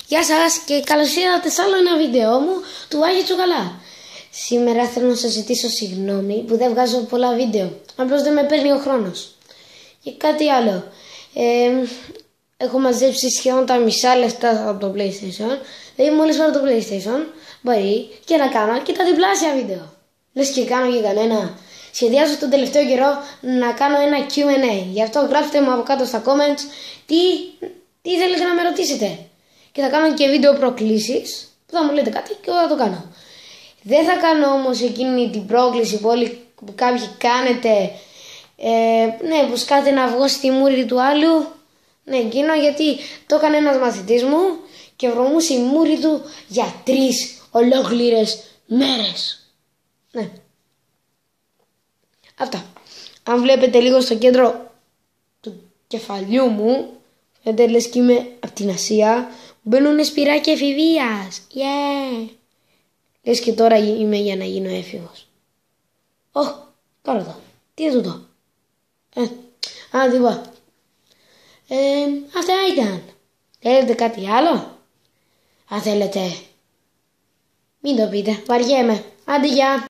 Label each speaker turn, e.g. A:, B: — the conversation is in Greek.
A: Γεια σας και καλώς ήρθατε σε άλλο ένα βίντεο μου του Άγιου Τσουκαλά. Σήμερα θέλω να σας ζητήσω συγγνώμη που δεν βγάζω πολλά βίντεο. Απλώς δεν με παίρνει ο χρόνος. Και κάτι άλλο. Έχω μαζέψει σχεδόν τα μισά λεφτά από το PlayStation. Δηλαδή μόλις πάρω το PlayStation μπορεί και να κάνω και τα διπλάσια βίντεο. Λες και κάνω για κανένα. Σχεδιάζω τον τελευταίο καιρό να κάνω ένα Q&A. Γι' αυτό γράψτε μου από κάτω στα comments τι θέλετε να με ρωτήσετε. Και θα κάνω και βίντεο προκλήσεις που θα μου λέτε κάτι και εγώ θα το κάνω. Δεν θα κάνω όμως εκείνη την πρόκληση που κάποιοι κάνετε, που σκάτε να βγω στη μούρη του άλλου. Ναι, εκείνο γιατί το έκανε ένας μαθητής μου και βρωμούσε η μούρη του για 3 ολόκληρες μέρες. Ναι. Αυτά. Αν βλέπετε λίγο στο κέντρο του κεφαλιού μου, φαίνεται λες και είμαι από την Ασία, μπαίνουνε σπυράκια εφηβείας. Yeah. Λες και τώρα είμαι για να γίνω έφηβος. Κάτω το. Τι είναι τούτο. Τίποτα. Αυτά ήταν. Θέλετε κάτι άλλο. Αν θέλετε, μην το πείτε. Βαριέμαι. Άντε γεια.